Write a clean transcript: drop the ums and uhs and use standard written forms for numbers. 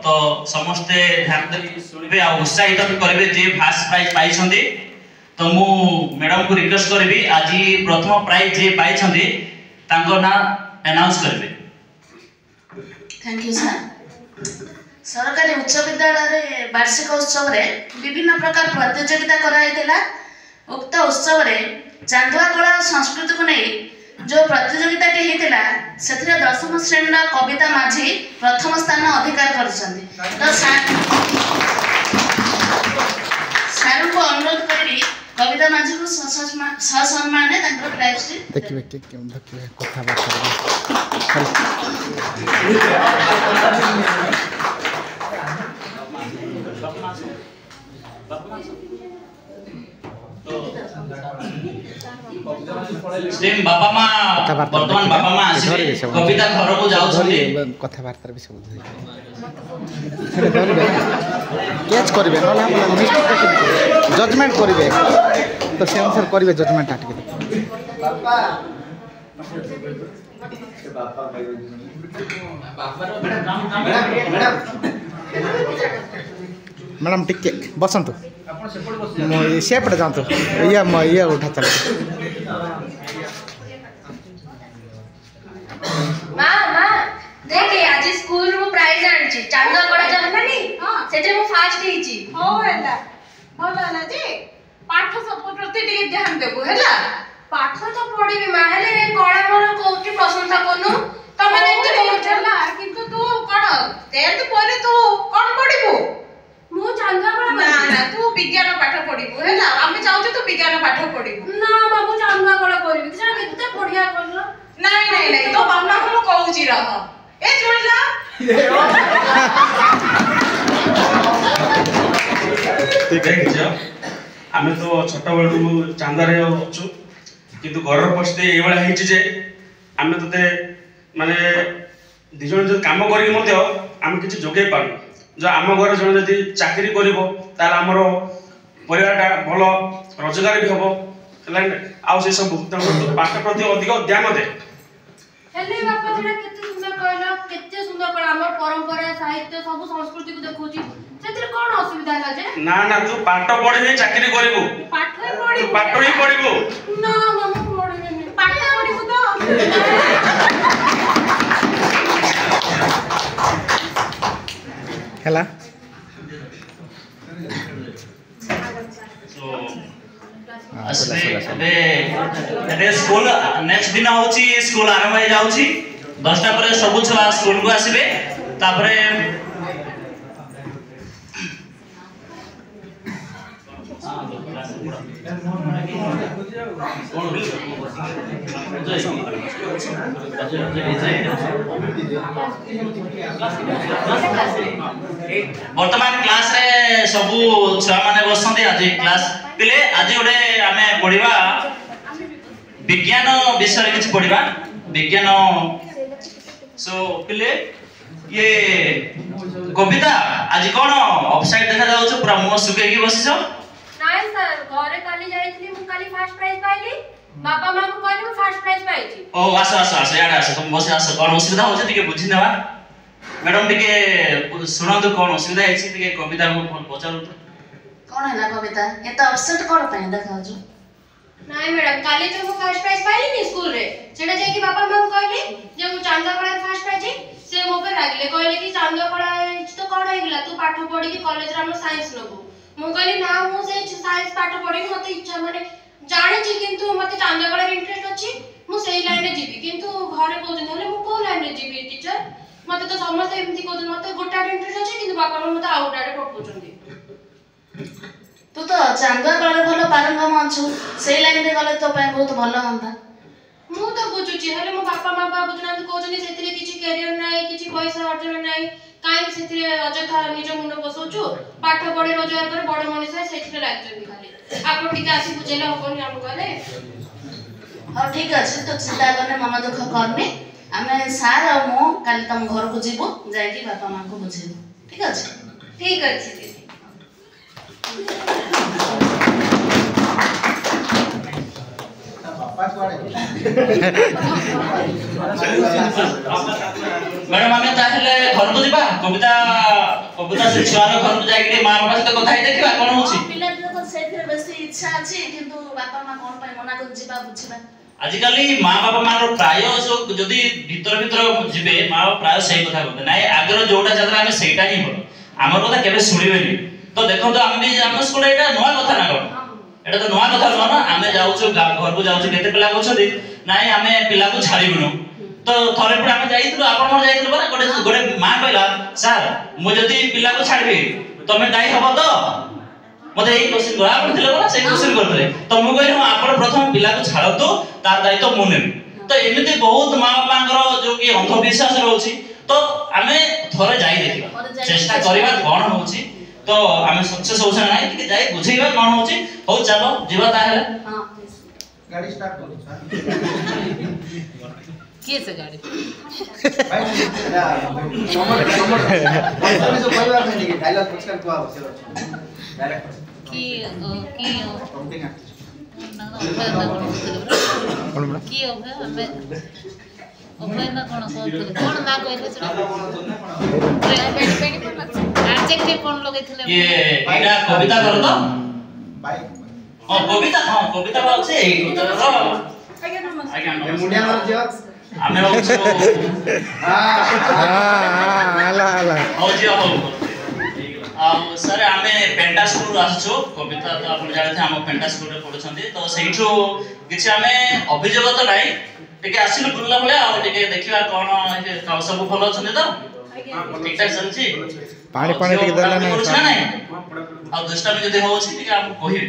तो समस्ते ध्यान दे सुनिबे आ उत्साहित भी करिवे जे फर्स्ट प्राइज पाई छथि। तो मु मैडम को रिक्वेस्ट करबी आज प्रथम प्राइज जे पाई छथि तांको ना अनाउंस करबे। Thank you sir. सरकारी उच्च विद्यालय रे वार्षिक उत्सव रे विभिन्न प्रकार प्रतियोगिता कराइला। उक्त उत्सव रे चांदुआ कला और संस्कृति को नहीं जो प्रतियोगिता टी हेतिला सेथिरे 10th श्रेणी कविता माझी प्रथम स्थान अधिकार करछन्ती। तो सारू को अनुरोध करी कविता माझी को ससम्मान ने तांकर प्राइज टी देखिबे केम देखिबे कथा बात सेम बापा मां वर्तमान बापा मां आसी कविता घर को जाउ छथि कथा बार्ता भी सब सेरे धरबे कैच करबे न ना मिस्टेक जजमेंट करबे तो से अनुसार करबे जजमेंट आटके बापा मैडम टिके बसंतु सेपटे जातु ये उठा चल देख आज स्कूल रू प्राइज आनछि चांदा कड़ा जानमानी सेटे मु फास्ट हेछि हो हैला भलो ना जी पाठ सब प्रति टिके ध्यान देबो हैला पाठ तो पढिबी माहले कळा मोर कोठी प्रशंसा कोनु तमे देखते कहला किंतु तू कोन 10th परे तू कोन पढिबो मु चांदा कड़ा ना ना तू विज्ञान पाठ पढिबो हैला आमे चाहू तू विज्ञान पाठ पढिबो ना बाबू चांदा कड़ा करबी सेटा केते बढ़िया करलो नहीं नहीं नहीं तो मामा को कहूची रह ए छोड़ला ठीक है आमे तो छोटा बेलू चांदा रे अछु किंतु घर परिस्थिति ए बेला हेछि जे आमे तते माने दिजन जो काम करी मते आमे किछि जोगे पानु जो आम घर जन जदि चाकरी करिवो तार हमर परिवारटा भलो रोजगार भी हबो आ से सब पाठ प्रति अधिक ध्यान दे हेले बापा जेना केते सुंदर कहला केते सुंदर कहला हमर परंपरा साहित्य सब संस्कृति को देखौची सेतिर कोन असुविधा होला जे ना ना तू पाठ पढि नै चाकरी करिवो पाठ ही पढिबो पाठ ही पढिबो ना मामा पढिबे नै पाठ पढिबो तो हैला स्कूल नेक्स्ट दिन होची स्कूल आरंभ हो जाउची 10टा पर सब छुआ स्कूल को आसीबे तापरे वर्तमान क्लास रे सब छुआ माने बसंती आज क्लास पिले आज गोटे आमे पढिबा विज्ञान विषय किछ पढिबा विज्ञान सो पिले ये कविता आज कोन ऑफसाइड देखा जाउछ पूरा मुंह सुके की बसिछ नाइ सर घरे काली जाईतली मु काली फर्स्ट प्राइज पाइली बापा मां को कहली मु फर्स्ट प्राइज पाइची ओ आस याडा आस तुम बस आस कोन असुविधा होछ टिके बुझि नेबा मैडम टिके सुनाउ तो कोन असुविधा हैछि टिके कविता को पचारु कौन है ना कविता ये तो अपसेट कोन पे देखाउ छु नाइ मैडम काली जो मु फर्स्ट प्राइज पाइली नि स्कूल रे सेटा जे कि बापा मां को कहली जे मु चांदा कड़ा फर्स्ट प्राइज से मो पे रागले कहले कि चांदा कड़ा तो कोन हेगला तू पाठ पढी कि कॉलेज रे हम साइंस नबो मु कहली ना मु से साइंस पाठ पढी मते इच्छा माने जाने छी किंतु मते चांदा कड़ा इंटरेस्ट अछि मु सेही लाइन रे जीबी किंतु घरे कहजन हले मु को लाइन रे जीबी टीचर मते तो समस्त एमती कहजन मते गोटा इंटरेस्ट अछि किंतु बापा मां मते आउटारे पठौछन्ती तू तो चांदुआ कला भलो पारंगम अछु सेही लाइन रे गले तो पे बहुत भलो होंता मु तो बुझुची हले मो बापा मां बाबू जना तो कहजन सेतिरे किछि कैरियर नै किछि पैसा अर्जन नै काई सेतिरे अजथा निज मुंड बसौछु पाठ पढे रोजगार करे बड़ मनीष है सेतिरे लागजन खाली आपन ठीक आसी बुझेला होबनी हम गले हां ठीक अछि तो चिंता करने मन दुख करनी आमे सार और मो काली तम घर को जीवो जाई कि बापा मां को बुझेबो ठीक अछि ठीक अछि मैडम आमे ताहेले घर को जीबा कविता କବିତା ସେ ଛୁଆର ଘରକୁ ଯାଇକି ମା ବାପା ସହିତ କଥା ହେଇ ଦେଖିବା କଣ ହଉଛି। ପିଲାଟିର ତ ସେଇଥିରେ ବେଶୀ ଇଚ୍ଛା ଅଛି କିନ୍ତୁ ବାପା ମା କଣ ପାଇଁ ମନା କରି ଯିବା ବୁଝିବା। ଆଜିକାଲି ମା ବାପା ମାନଙ୍କର ପ୍ରାୟ ଯଦି ଭିତର ଯିବେ ମା ବାପା ପ୍ରାୟ ସେଇ କଥା କହନ୍ତି ନାଇଁ ଆଗର ଯୋଉଟା ଚାଲିଲା ଆମେ ସେଇଟା ହିଁ ଭଲ ଆମର କଥା କେବେ ଶୁଣିବେନି। ତ ଦେଖନ୍ତୁ ଆମେ ବି ଆମ ସ୍କୁଲ ଏଇଟା ନୂଆ କଥା ନା କଣ ଏଇଟା ତ ନୂଆ କଥା ନୁହଁ ନା ଆମେ ଯାଉଛୁ ଘରକୁ ଯାଉଛୁ କେତେ ପିଲା କହୁଛନ୍ତି ନାଇଁ ଆମେ ପିଲାକୁ ଛାଡ଼ିବୁନୁ। ତ ଥରେ ପୁଣି ଆମେ ଯାଇଥିଲୁ ଆପଣ ମୋର ଯାଇଥିଲୁ ପରା ଗୋଟେ ମା କହିଲା ସାର୍ ମୁଁ ଯଦି ପିଲାକୁ ଛାଡ଼ିବି ତମେ ଦାୟୀ ହବ ତ ମତେ ଏଇ କ୍ୱେଶ୍ଚନ କରା ଆପଣ ଥିଲେ ପରା ସେଇ କ୍ୱେଶ୍ଚନ କରିଥିଲେ। ତ ମୁଁ କହିଲି ହଁ ଆପଣ ପ୍ରଥମେ ପିଲାକୁ ଛାଡ଼ନ୍ତୁ ତାର ଦାୟିତ୍ୱ ମୁଁ ନେବି। ତ ଏମିତି ବହୁତ ମା ବାପାଙ୍କର ଯୋଉ କି ଅନ୍ଧବିଶ୍ୱାସ ରହୁଛି ତ ଆମେ ଥରେ ଯାଇ ଦେଖିବା ଚେଷ୍ଟା କରିବା କଣ ହଉଛି ତ ଆମେ ସକ୍ସେସ୍ ହଉଛେ ନା ନାହିଁ ଟିକେ ଯାଇ ବୁଝେଇବା କଣ ହଉଛି। ହଉ ଚାଲ ଯିବା ତାହେଲେ। गाड़ी स्टार्ट करो सर किए से गाड़ी भाई समर जो कोई बात नहीं डायलॉग कुछ कर को आवश्यक डायरेक्ट की प्रॉम्प्टिंग की हमें ओपन ना कोन ना कहले एडजेक्टिव कोन लगैथिले ये एटा कविता करो तो भाई कविता बाउछे एई कविता ये मुंडिया मार दियो ଆମେ ହଉଛୁ आला ହଉ ଝିଅ ହଉ ଆଉ ସାର୍ ଆମେ ପେଣ୍ଟା ସ୍କୁଲରୁ ଆସୁଛୁ କବିତା ତ ଆପଣ ଜାଣିଥିବେ ଆମ ପେଣ୍ଟା ସ୍କୁଲରେ ପଢୁଛନ୍ତି ତ ସେଇଠୁ କିଛି ଆମେ ଅଭିଯୋଗ ତ ନାହିଁ ଟିକେ ଆସିଲୁ ବୁଲିଲା ଭଳିଆ ଆଉ ଟିକେ ଦେଖିବା କଣ ସବୁ ଭଲ ଅଛନ୍ତି ତ ଠିକ ଠାକ ଚାଲିଛି ପାଣି ଟିକେ ଦେଲା ନାହିଁ ଆଉ ଦୁଷ୍ଟାମି ଯଦି ହଉଛି ଟିକେ ଆମକୁ କହିବେ।